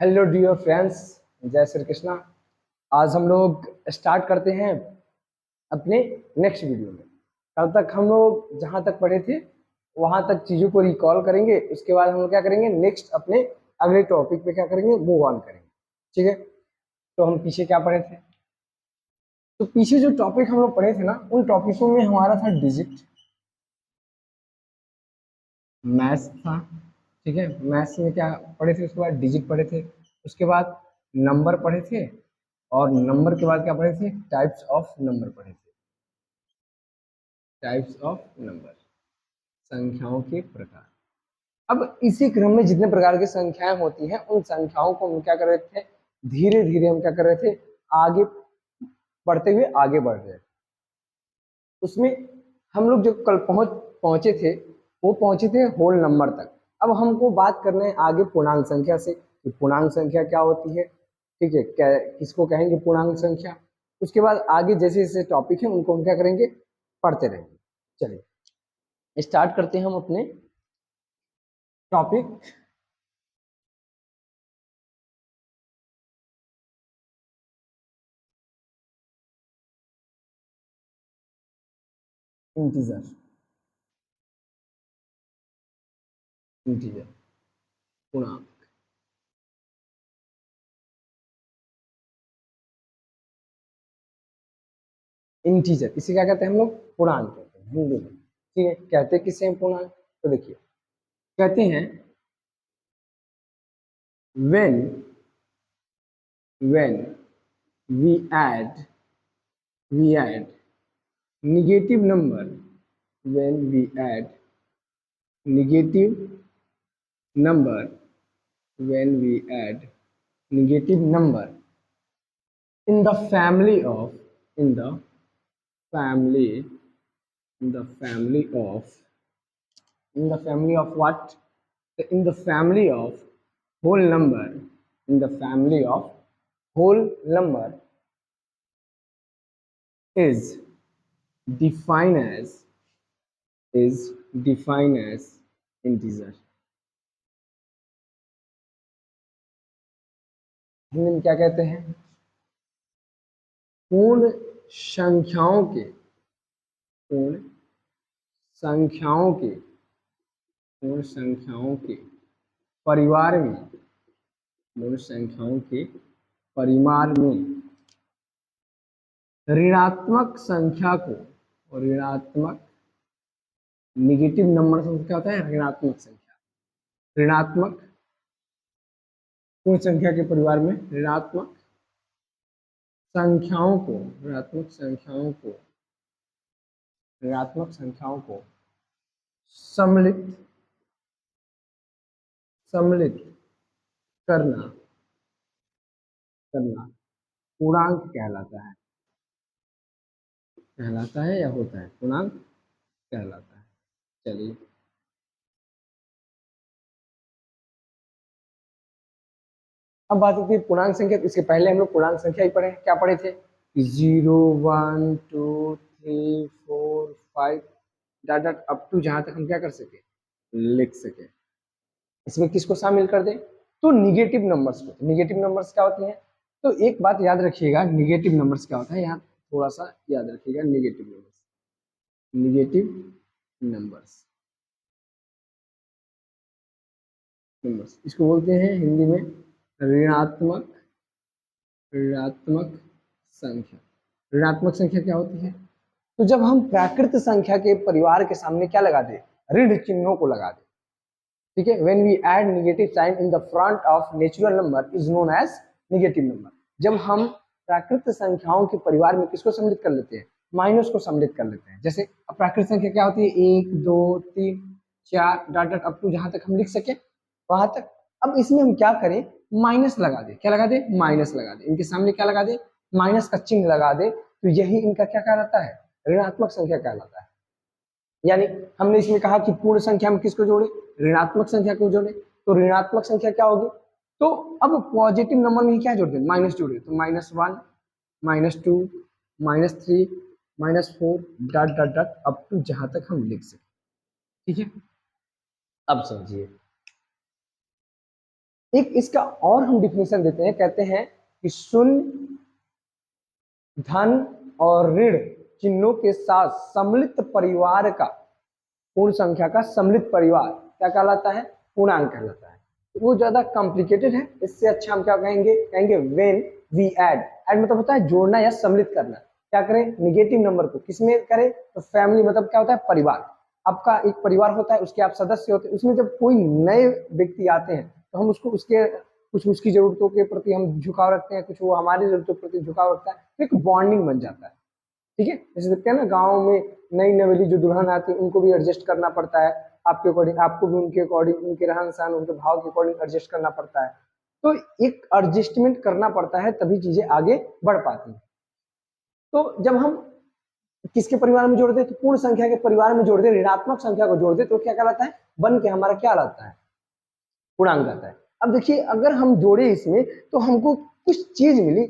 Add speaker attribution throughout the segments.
Speaker 1: Hello dear friends, जय श्री कृष्णा। आज हम लोग स्टार्ट करते हैं अपने नेक्स्ट वीडियो में। कल तक हम लोग जहाँ तक पढ़े थे वहाँ तक चीज़ों को रिकॉल करेंगे। उसके बाद हम लोग क्या करेंगे, नेक्स्ट अपने अगले टॉपिक पे क्या करेंगे, मूव ऑन करेंगे। ठीक है, तो हम पीछे क्या पढ़े थे? तो पीछे जो टॉपिक हम लोग पढ़े थे ना, उन टॉपिकों में हमारा था डिजिट, मैथ्स था। ठीक है, मैथ्स में क्या पढ़े थे? उसके बाद डिजिट पढ़े थे, उसके बाद नंबर पढ़े थे, और नंबर के बाद क्या पढ़े थे? टाइप्स ऑफ नंबर पढ़े थे। टाइप्स ऑफ नंबर, संख्याओं के प्रकार। अब इसी क्रम में जितने प्रकार की संख्याएं होती हैं, उन संख्याओं को हम क्या कर रहे थे, धीरे धीरे हम क्या कर रहे थे, आगे बढ़ते हुए आगे बढ़ रहे थे। उसमें हम लोग जो कल पहुंचे थे, वो पहुंचे थे होल नंबर तक। अब हमको बात करना है आगे पूर्णांक संख्या से कि पूर्णांक संख्या क्या होती है। ठीक है, क्या किसको कहेंगे पूर्णांक संख्या। उसके बाद आगे जैसे जैसे टॉपिक है उनको हम क्या करेंगे, पढ़ते रहेंगे। चलिए स्टार्ट करते हैं हम अपने टॉपिक। इंटीजर, इंटीजर पूर्णांक। इंटीजर इसे क्या कहते हैं हम लोग? पूर्णांक कहते हैं हिंदी में। ठीक है, कहते किसे हैं पूर्णांक? तो देखिए कहते हैं when when we add negative number, when we add negative number, when we add negative number in the family of, in the family, in the family of, in the family of what? In the family of whole number, in the family of whole number is defined as, is defined as integer। Hindi में क्या कहते हैं? पूर्ण संख्याओं के, पूर्ण संख्याओं के, पूर्ण संख्याओं के परिवार में, पूर्ण संख्याओं के परिवार में ऋणात्मक संख्या को, ऋणात्मक, निगेटिव नंबर से क्या होता है? ऋणात्मक संख्या। ऋणात्मक पूर्ण संख्या के परिवार में ऋणात्मक संख्याओं को, ऋणात्मक संख्याओं को, ऋणात्मक संख्याओं को सम्मिलित, सम्मिलित करना, करना पूर्णांक कहलाता है। कहलाता है या होता है? पूर्णांक कहलाता है। चलिए अब बात होती है पूर्णांक संख्या। इसके पहले हम लोग पूर्णांक संख्या ही पढ़े, क्या पढ़े थे? 0 1 2 3 4 5 डॉट डॉट अप टू जहां तक हम क्या कर सके, लिख सके। इसमें किसको शामिल कर दे? तो निगेटिव नंबर्स को। निगेटिव नंबर्स क्या होती हैं? तो एक बात याद रखिएगा, निगेटिव नंबर्स क्या होता है, यहाँ थोड़ा सा याद रखिएगा। Negative numbers, negative numbers, numbers इसको बोलते हैं हिंदी में ऋणात्मक, ऋणात्मक संख्या। ऋणात्मक संख्या क्या होती है? तो जब हम प्राकृत संख्या के परिवार के सामने क्या लगा दे, ऋण चिन्हों को लगा दे। ठीक है, when we add negative sign in the front of natural number is known as negative number. जब हम प्राकृत संख्याओं के परिवार में किसको सम्मिलित कर लेते हैं? माइनस को सम्मिलित कर लेते हैं। जैसे प्राकृत संख्या क्या होती है? 1 2 3 4 डॉट डॉट अप टू जहां तक हम लिख सके वहां तक। अब इसमें हम क्या करें, माइनस लगा दे। क्या लगा दे? माइनस लगा दे। इनके सामने क्या लगा दे? माइनस का चिन्ह लगा दे। तो यही इनका क्या कहलाता है? ऋणात्मक संख्या कहलाता है। यानी हमने इसमें कहा कि पूर्ण संख्या में किसको जोड़े? ऋणात्मक संख्या को जोड़े। तो ऋणात्मक संख्या क्या होगी? तो अब पॉजिटिव नंबर में क्या जोड़ते हैं? माइनस जोड़े। तो -1 -2 -3 -4 dot dot dot up to जहां तक हम लिख सके। ठीक है, अब समझिए एक इसका और हम डिफिनेशन देते हैं, कहते हैं कि शून्य, धन और ऋण चिन्हों के साथ सम्मिलित परिवार का, पूर्ण संख्या का सम्मिलित परिवार क्या कहलाता है? पूर्णांक कहलाता है। वो ज्यादा कॉम्प्लिकेटेड है, इससे अच्छा हम क्या कहेंगे? कहेंगे व्हेन वी ऐड। ऐड मतलब होता है जोड़ना या सम्मिलित करना। क्या करें? निगेटिव नंबर को किसमें करें? तो फैमिली मतलब क्या होता है? परिवार। आपका एक परिवार होता है, उसके आप सदस्य होते हैं, उसमें जब कोई नए व्यक्ति आते हैं तो हम उसको उसके कुछ उसकी जरूरतों के प्रति हम झुकाव रखते हैं, कुछ वो हमारी जरूरतों के प्रति झुकाव रखता है, तो एक बॉन्डिंग बन जाता है। ठीक है, जैसे देखते हैं ना गाँव में नई नवेली जो दुल्हन आती है उनको भी एडजस्ट करना पड़ता है आपके अकॉर्डिंग, आपको भी उनके अकॉर्डिंग, उनके रहन सहन, उनके भाव के अकॉर्डिंग एडजस्ट करना पड़ता है। तो एक एडजस्टमेंट करना पड़ता है, तभी चीजें आगे बढ़ पाती हैं। तो जब हम किसके परिवार में जोड़ दे? तो पूर्ण संख्या के परिवार में जोड़ दे, ऋणात्मक संख्या को जोड़ दे, तो क्या कहलाता है? बन के हमारा क्या लाता है? पूर्णांक आता है। अब देखिए अगर हम जोड़े इसमें तो हमको कुछ चीज मिली।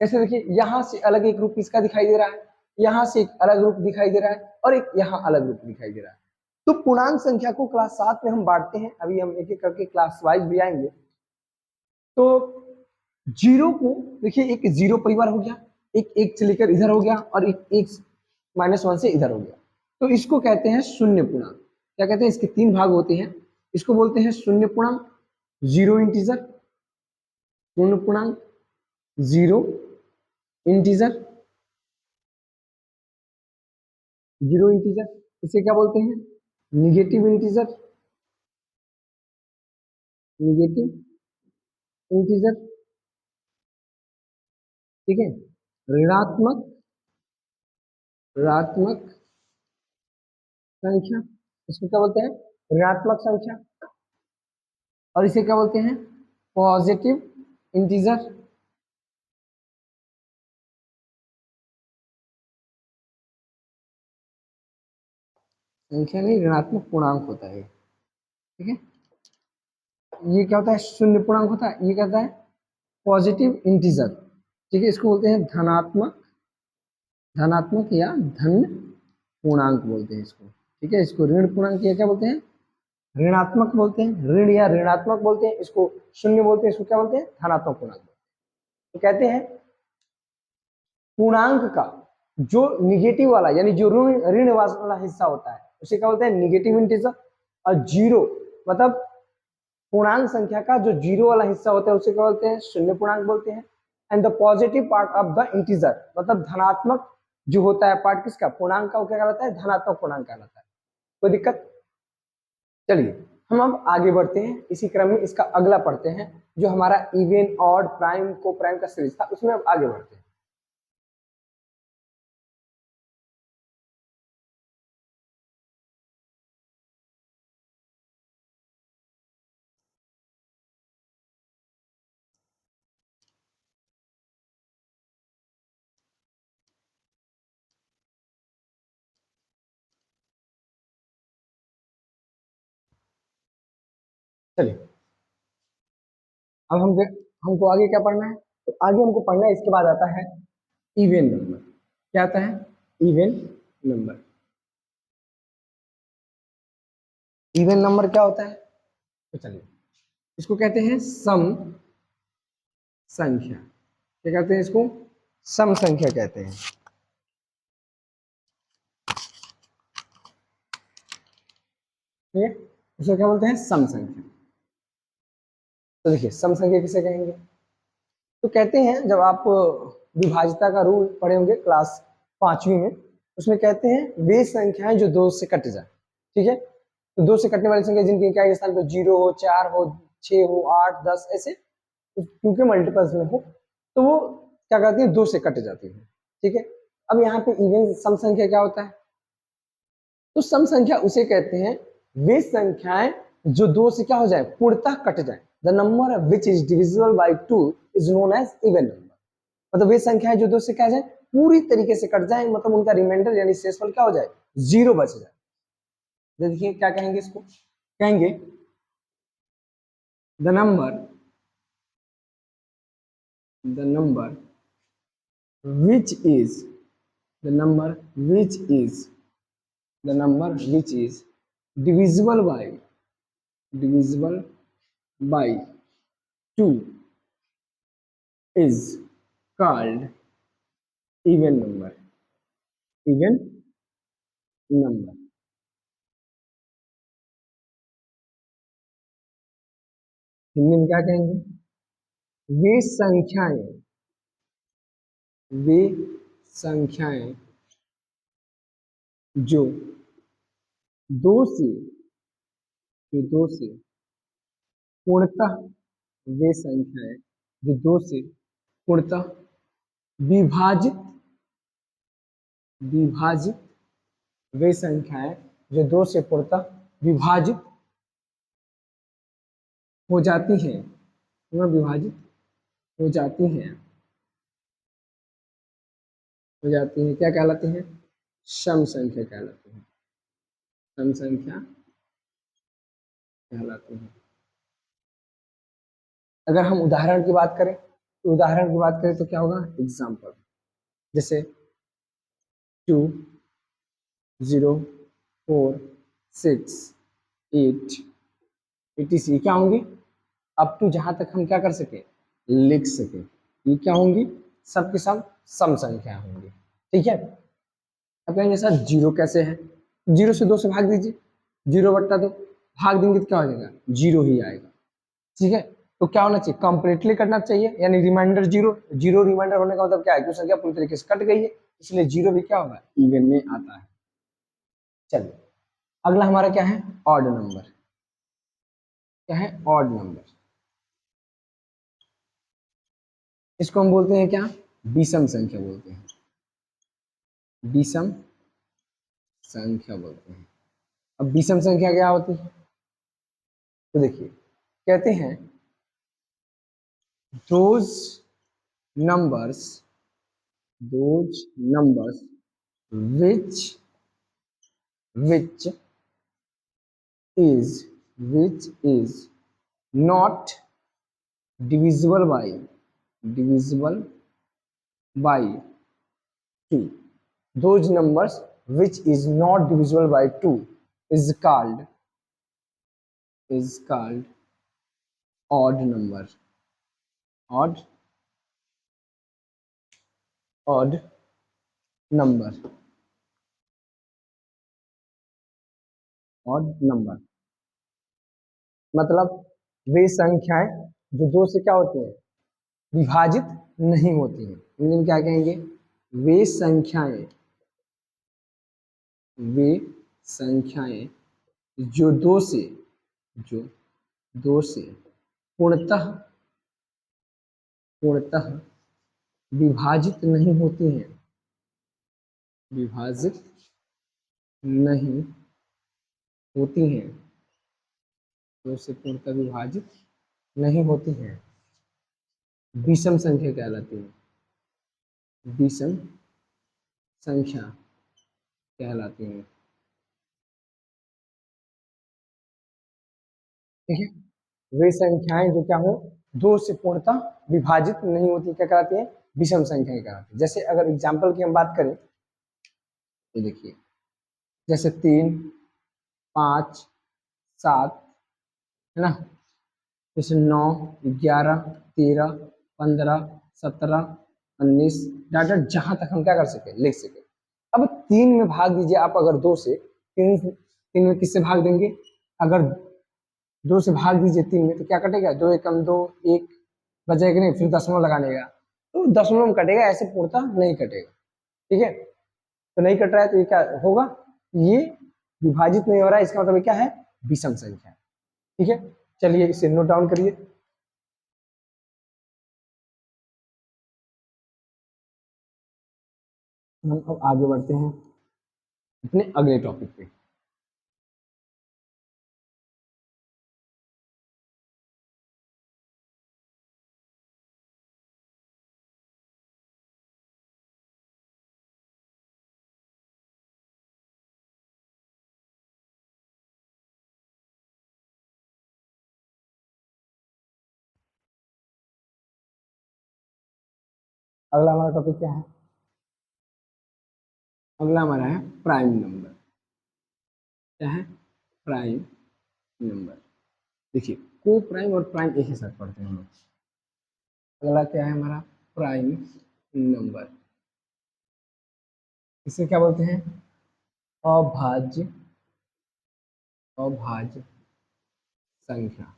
Speaker 1: जैसे देखिए यहाँ से अलग एक रूप इसका दिखाई दे रहा है, यहाँ से एक अलग रूप दिखाई दे रहा है, और एक यहाँ अलग रूप दिखाई दे रहा है। तो पूर्णांक संख्या को क्लास 7 में हम बांटते हैं, अभी हम एक एक करके क्लास वाइज भी आएंगे। तो जीरो को देखिए, एक जीरो परिवार हो गया, एक से लेकर इधर हो गया, और एक -1 से इधर हो गया, तो इसको कहते हैं शून्य पूर्णांक। क्या कहते हैं? इसके 3 भाग होते हैं, इसको बोलते हैं शून्य पूर्णांक, जीरो इंटीजर, पूर्ण पूर्णांक, जीरो इंटीजर, जीरो इंटीजर। इसे क्या बोलते हैं? Negative integer, negative integer. ठीक है, ऋणात्मक, ऋणात्मक संख्या, इसको क्या बोलते हैं? ऋणात्मक संख्या। और इसे क्या बोलते हैं? Positive integer. संख्या नहीं, ऋणात्मक पूर्णांक होता है। ठीक है, ये क्या होता है? शून्य पूर्णांक होता है। ये क्या होता है? Positive integer. ठीक है, इसको बोलते हैं धनात्मक, धनात्मक या धन पूर्णांक बोलते हैं इसको। ठीक है, इसको ऋण पूर्णांक या क्या बोलते हैं? ऋणात्मक बोलते हैं, ऋण या ऋणात्मक बोलते हैं इसको, शून्य बोलते हैं इसको, क्या बोलते हैं? धनात्मक पूर्णांक। तो कहते हैं पूर्णांक का जो निगेटिव वाला यानी जो ऋण ऋण वाला हिस्सा होता है उसे क्या बोलते हैं? Negative integer. और जीरो मतलब पूर्णांक संख्या का जो जीरो वाला हिस्सा होता है उसे क्या बोलते हैं? शून्य पूर्णांक बोलते हैं। And the positive part of the integer मतलब धनात्मक जो होता है पार्ट किसका? पूर्णांक का, वो क्या कहलाता है? धनात्मक पूर्णांक कहलाता है। कोई दिक्कत? चलिए हम अब आगे बढ़ते हैं, इसी क्रम में इसका अगला पढ़ते हैं जो हमारा इवन, ऑड, प्राइम, को प्राइम का सीरीज था, उसमें अब आगे बढ़ते हैं। चलिए अब हमको आगे क्या पढ़ना है? तो आगे हमको पढ़ना है, इसके बाद आता है इवन नंबर। क्या आता है? Even number. इवन नंबर क्या होता है? तो चलिए इसको कहते हैं सम संख्या। क्या कहते हैं इसको? सम संख्या कहते हैं। ठीक है, इसको क्या बोलते हैं? सम संख्या। तो देखिए सम संख्या किसे कहेंगे? तो कहते हैं जब आप विभाज्यता का रूल पढ़े होंगे क्लास 5वीं में, उसमें कहते हैं वे संख्याएं जो दो से कट जाए। ठीक है, तो दो से कटने वाली संख्या जिनकी इकाई स्थान पर 0 हो, 4 हो, 6 हो, 8, 10 ऐसे क्योंकि मल्टीपल्स में हो तो वो क्या करती है? दो से कट जाती है। ठीक है, अब यहाँ पे इवन सम संख्या क्या होता है? तो सम संख्या उसे कहते हैं वे संख्याएं जो दो से क्या हो जाए? पूर्णतः कट जाए। The number which is divisible by 2 is known as even number. मतलब वे संख्याएं जो दो से क्या जाए? पूरी तरीके से कट जाए, मतलब उनका रिमाइंडर यानी शेषफल क्या हो जाए? 0 बच जाए। देखिए क्या कहेंगे इसको? कहेंगे the number, the number which is, the number which is, the number which is divisible by, divisible by 2 is called even number. even number Hindi में क्या कहेंगे? वे संख्याएं, वे संख्याएं जो दो से, जो दो से पूर्णतः, वे संख्याएं जो दो से पूर्णतः विभाजित, विभाजित, वे संख्याएं जो दो से पूर्णतः विभाजित हो जाती हैं, वह विभाजित हो जाती हैं, हो जाती हैं, क्या कहलाती हैं? सम संख्या कहलाती है, सम संख्या कहलाती है। अगर हम उदाहरण की बात करें तो उदाहरण की बात करें तो क्या होगा? एग्जाम्पल, जैसे 2 0 4 6 8 etc क्या होंगी? अप टू जहां तक हम क्या कर सके, लिख सके, ये क्या होंगी? सबके सब सम संख्या होंगी। ठीक है, अब कहेंगे सर जीरो कैसे है? जीरो से 2 से भाग दीजिए, 0/2 भाग देंगे तो क्या हो जाएगा? जीरो ही आएगा। ठीक है, तो क्या होना चाहिए? कंप्लीटली करना चाहिए, यानी रिमाइंडर जीरो, जीरो रिमाइंडर होने का मतलब क्या है? संख्या पूरी तरीके से कट गई है, इसलिए जीरो भी क्या होगा? इवन में आता है। चलिए अगला हमारा क्या है? Odd number. क्या है? Odd number. इसको हम बोलते हैं क्या? विषम संख्या बोलते हैं, विषम संख्या बोलते हैं। अब विषम संख्या क्या होती है? तो देखिए कहते हैं those numbers, those numbers which is not divisible by 2. Those numbers which is not divisible by 2 is called odd number. odd number, odd number मतलब वे संख्याएं जो दो से क्या होती हैं? विभाजित नहीं होती हैं। हिंदी में क्या कहेंगे? वे संख्याएं, वे संख्याएं जो दो से, जो दो से पूर्णतः, पूर्णतः विभाजित नहीं होती हैं, विभाजित नहीं होती हैं, दो से पूर्णतः विभाजित नहीं होती हैं, विषम संख्या कहलाती है, विषम संख्या कहलाती है। ठीक है, वे संख्याएं जो क्या हो, दो से पूर्णतः विभाजित नहीं होती, क्या कहलाती है? विषम संख्या कहलाती है। जैसे अगर एग्जाम्पल की हम बात करें तो देखिए जैसे 3 5 7 है ना, जैसे 9 11 13 15 17 19 डाटा जहां तक हम क्या कर सके, लिख सके। अब 3 में भाग दीजिए आप, अगर 2 से, 3 में किससे भाग देंगे? अगर 2 से भाग दीजिए 3 में तो क्या कटेगा? 2 एकम 2, 1 बचेगा नहीं, फिर दशमलव लगाने का, तो दशमलव में कटेगा, ऐसे पूर्णतः नहीं कटेगा। ठीक है, तो नहीं कट रहा है तो ये क्या होगा? ये विभाजित नहीं हो रहा है, इसका मतलब क्या है? विषम संख्या। ठीक है, चलिए इसे नोट डाउन करिए। हम अब आगे बढ़ते हैं अपने अगले टॉपिक पे। अगला हमारा टॉपिक क्या है? अगला हमारा है प्राइम नंबर। क्या है? Prime number. देखिए को प्राइम और प्राइम एक ही साथ पढ़ते हैं हम लोग। अगला क्या है हमारा, प्राइम नंबर। इसे क्या बोलते हैं, अभाज्य, अभाज्य संख्या।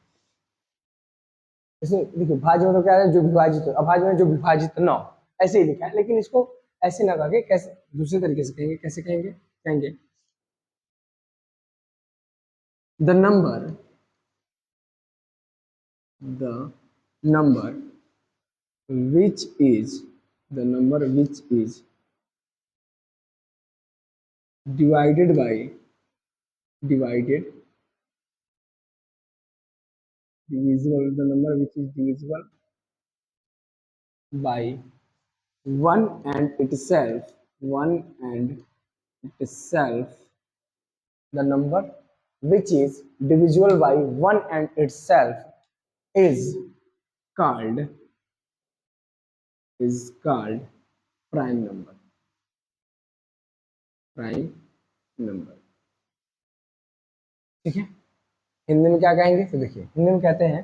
Speaker 1: जैसे देखिए भाज्य मतलब क्या है, जो विभाजित हो, अभाज्य में जो विभाजित न हो, ऐसे ही लिखा है, लेकिन इसको ऐसे ना कहेंगे, कैसे दूसरे तरीके से कहेंगे, कैसे कहेंगे, कहेंगे the number, the number which is, the number which is divided by, divided, divisible, the number which is divisible by one and itself, one and itself, the number which is divisible by one and itself is called, is called prime number, prime number। ठीक है, हिंदी में क्या कहेंगे, तो देखिए हिंदी में कहते हैं,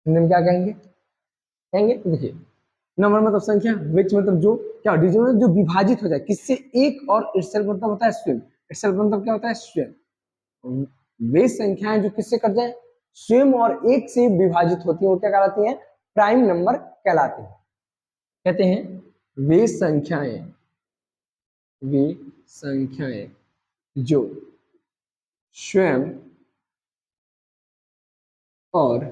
Speaker 1: हिंदी में क्या कहेंगे, कहेंगे तो देखिए नंबर मतलब संख्या, विच मतलब जो, क्या डिविजन जो विभाजित हो जाए किससे, एक, और इटसेल्फ मतलब होता है स्वयं, इटसेल्फ मतलब क्या होता है, स्वयं। वे संख्याएं जो किससे कट जाए, स्वयं और एक से विभाजित होती है, वो क्या कहलाती हैं, प्राइम नंबर कहलाती है। कहते हैं वे संख्याएं, वे संख्याएं जो स्वयं और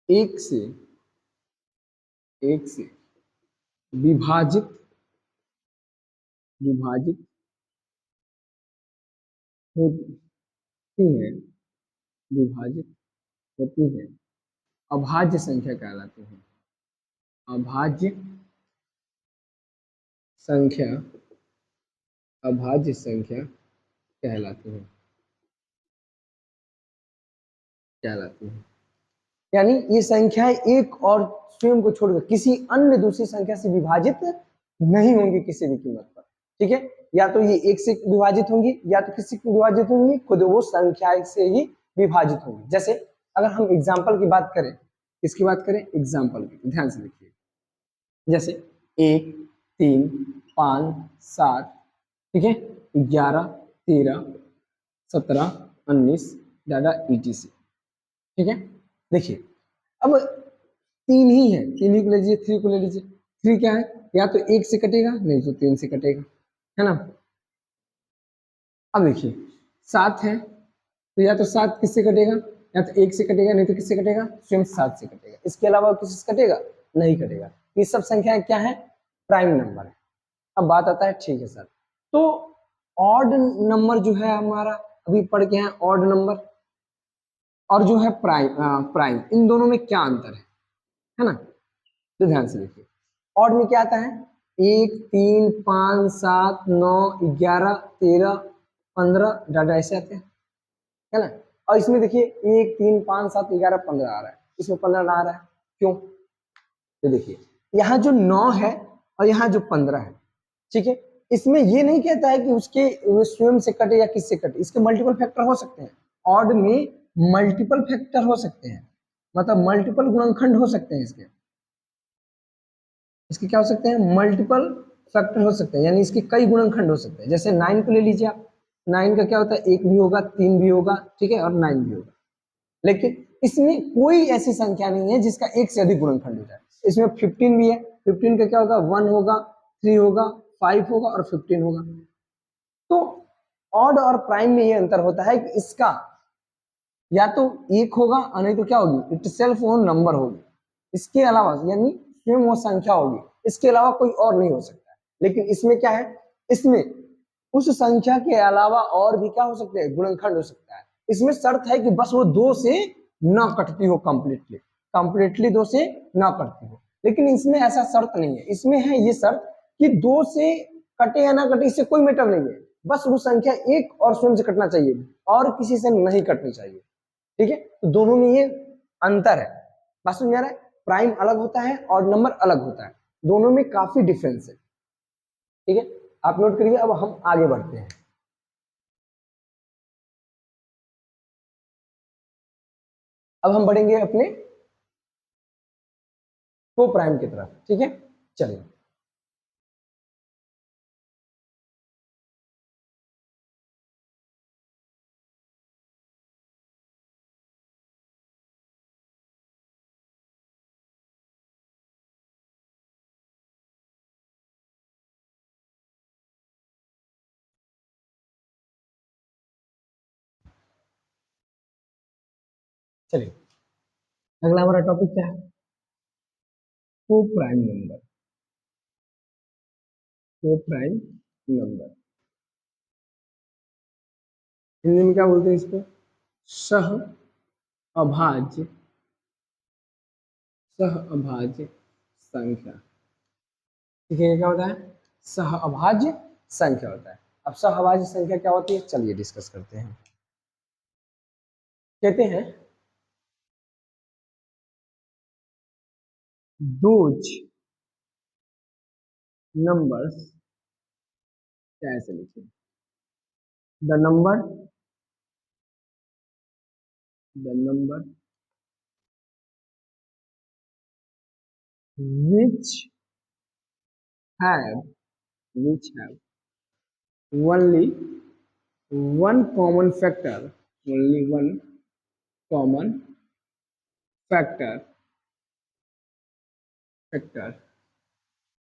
Speaker 1: एक से, एक से विभाजित, विभाजित होती हैं, विभाजित होती हैं, अभाज्य संख्या कहलाती है, अभाज्य संख्या, अभाज्य संख्या कहलाती है, कहलाती है। यानी ये संख्याएं एक और स्वयं को छोड़कर किसी अन्य दूसरी संख्या से विभाजित नहीं होंगी किसी भी कीमत पर। ठीक है, या तो ये एक से विभाजित होंगी, या तो किसी से विभाजित होंगी, खुद वो संख्या से ही विभाजित होंगी। जैसे अगर हम एग्जाम्पल की बात करें, इसकी बात करें एग्जाम्पल की, ध्यान से देखिए, जैसे 1, 3, 5, 7, ठीक है, 11, 13, 17, 19 डाटा ETC। ठीक है, देखिए अब 3 ही है, 3 ही को ले लीजिए, 3 को ले लीजिए, 3 क्या है, या तो 1 से कटेगा, नहीं तो 3 से कटेगा, है ना। अब देखिए 7 है, तो या तो 7 किससे कटेगा, या तो 1 से कटेगा, नहीं तो किससे कटेगा, स्वयं 7 से कटेगा, इसके अलावा किसी से कटेगा, नहीं कटेगा। ये सब संख्याएं क्या है, प्राइम नंबर है। अब बात आता है, ठीक है सर, तो ऑड नंबर जो है हमारा, अभी पढ़ के हैं ऑड नंबर, और जो है प्राइम, इन दोनों में क्या अंतर है ना। तो ध्यान से देखिए, ऑड में क्या आता है, 1, 3, 5, 7, 9, 11, 13, 15 डाटा ऐसे आते हैं, है ना। और इसमें देखिए 1, 3, 5, 7, 11, 15 आ रहा है, इसमें 15 ना आ रहा है, क्यों, तो देखिए यहाँ जो 9 है और यहाँ जो 15 है, ठीक है, इसमें ये नहीं कहता है कि उसके स्वयं से कटे या किससे कटे, इसके मल्टीपल फैक्टर हो सकते हैं। ऑड में मल्टीपल फैक्टर हो सकते हैं, मतलब मल्टीपल गुणनखंड हो सकते हैं, इसके क्या हो सकते हैं, मल्टीपल फैक्टर हो सकते हैं, यानी इसके कई गुणनखंड हो सकते हैं। जैसे 9 को ले लीजिए आप, 9 का क्या होता है, 1 भी होगा, 3 भी होगा, ठीक है, और 9 भी होगा, लेकिन इसमें कोई ऐसी संख्या नहीं है जिसका एक से अधिक गुणनखंड हो जाए। इसमें 15 भी है, 15 का क्या होगा, 1 होगा, 3 होगा, 5 होगा और 15 होगा। तो ऑड और प्राइम में ये अंतर होता है कि इसका या तो एक होगा और नहीं तो क्या होगी, इट सेल्फ वो नंबर होगी, इसके अलावा यानी स्वयं वो संख्या होगी, इसके अलावा कोई और नहीं हो सकता है। लेकिन इसमें क्या है, इसमें उस संख्या के अलावा और भी क्या हो सकते हैं, गुणनखंड हो सकता है। इसमें शर्त है कि बस वो 2 से ना कटती हो, कंप्लीटली, कंप्लीटली 2 से ना कटती हो। लेकिन इसमें ऐसा शर्त नहीं है, इसमें है ये शर्त कि 2 से कटे या ना कटे इससे कोई मैटर नहीं है, बस वो संख्या एक और स्वयं से कटना चाहिए और किसी से नहीं कटनी चाहिए। ठीक है, तो दोनों में ये अंतर है, बात समझ में आ रहा है। प्राइम अलग होता है और नंबर अलग होता है, दोनों में काफी डिफरेंस है। ठीक है, आप नोट करिए। अब हम आगे बढ़ते हैं, अब हम बढ़ेंगे अपने को प्राइम की तरफ। ठीक है, चलिए चलिए अगला हमारा टॉपिक क्या है? को प्राइम नंबर। को प्राइम नंबर हिंदी में क्या बोलते हैं इसको? सह अभाज्य, सह अभाज्य संख्या। ठीक है, क्या होता है? सह अभाज्य संख्या होता है। अब सह अभाज्य संख्या क्या होती है, चलिए डिस्कस करते हैं। कहते हैं दोज नंबर्स, क्या ऐसे लिखे, the number, the number which have, which have only one common factor, only one common factor, factor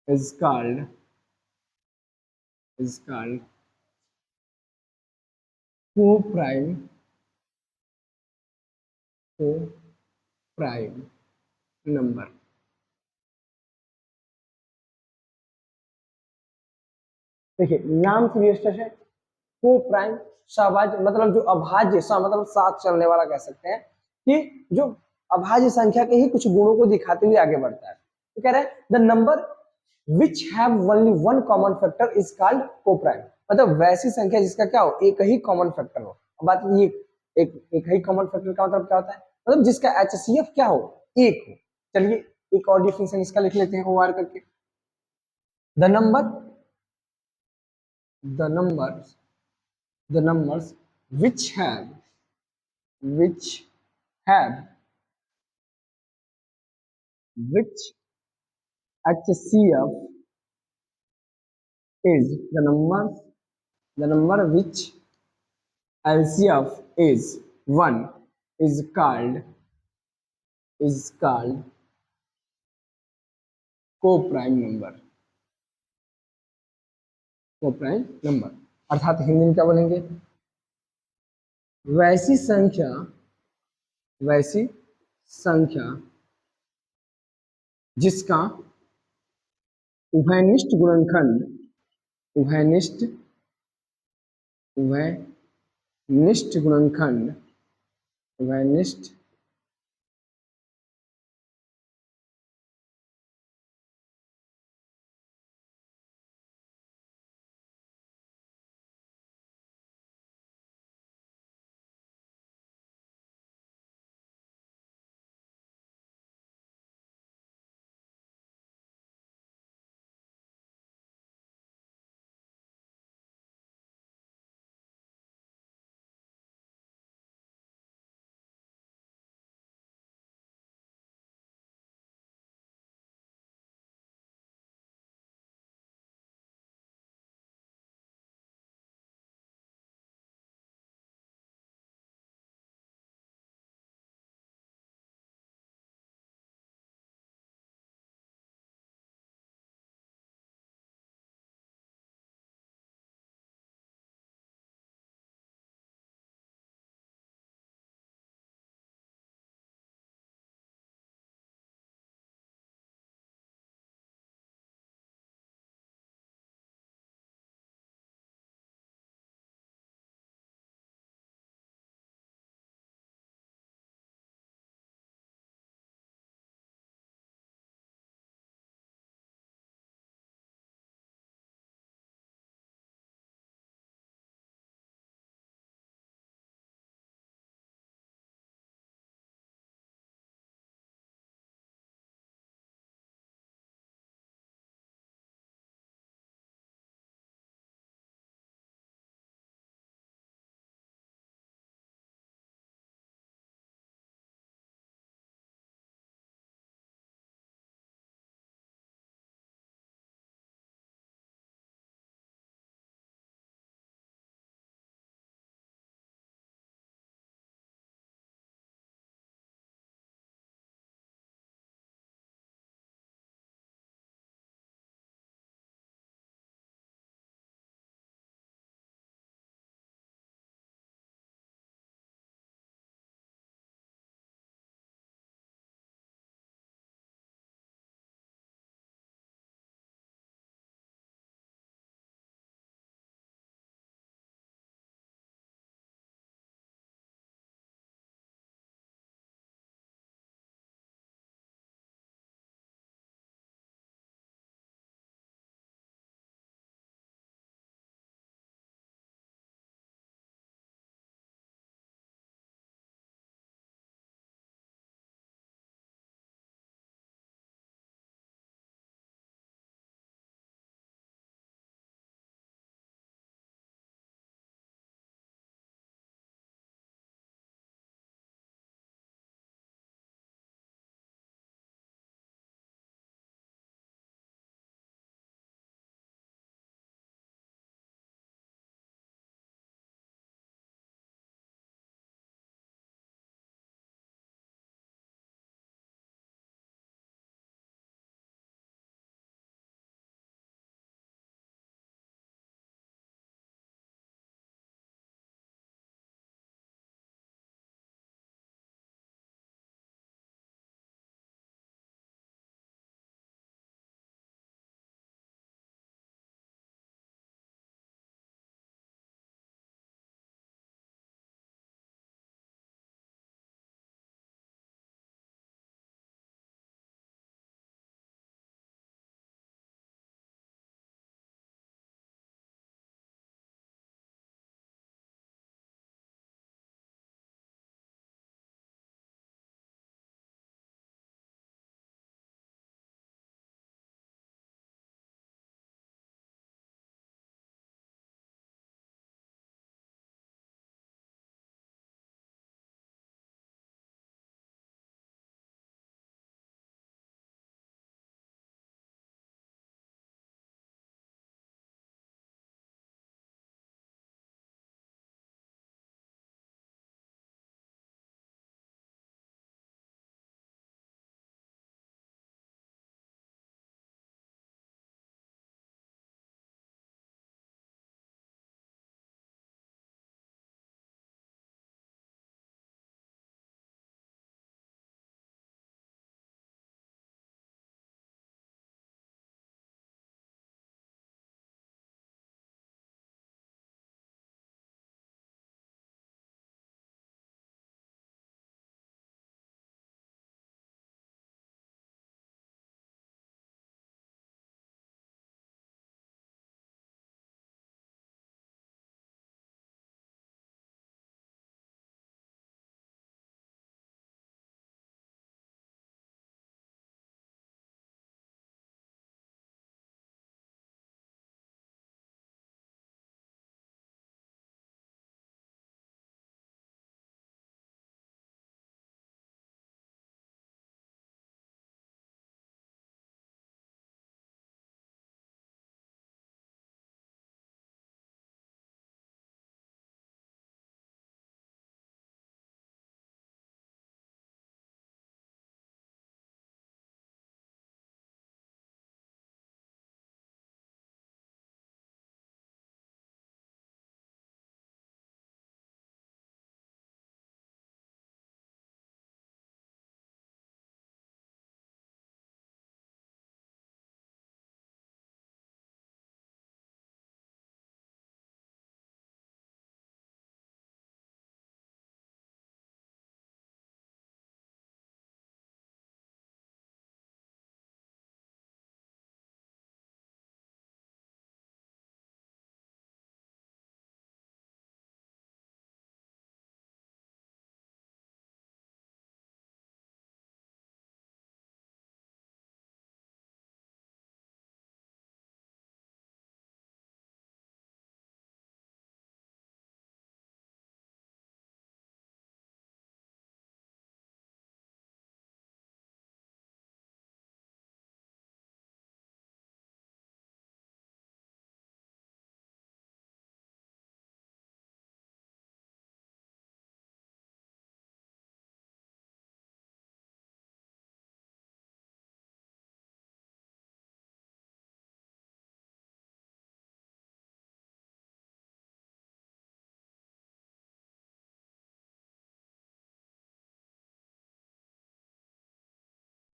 Speaker 1: is called, is called co-prime, co-prime number। देखिए नाम से भी स्पष्ट है, को प्राइम सहभाज्य मतलब जो अभाज्य, सा मतलब साथ चलने वाला कह सकते हैं, कि जो अभाज्य संख्या के ही कुछ गुणों को दिखाते हुए आगे बढ़ता है। तो कह रहे हैं the number which have only one common factor is called को प्राइम, मतलब वैसी संख्या जिसका क्या हो, एक ही कॉमन फैक्टर हो। अब बात ये एक ही कॉमन फैक्टर का मतलब क्या होता है, मतलब जिसका एचसीएफ क्या हो, एक हो। चलिए एक और डिफिनेशन इसका लिख लेते हैं ओआर करके। The number, the numbers, the numbers which have, which HCF is the number which LCF is 1 is called co-prime number, co-prime number। अर्थात हिंदी में क्या बोलेंगे, वैसी संख्या, वैसी संख्या जिसका उभयनिष्ठ गुणनखंड, उभयनिष्ठ, उभयनिष्ठ गुणनखंड, उभयनिष्ठ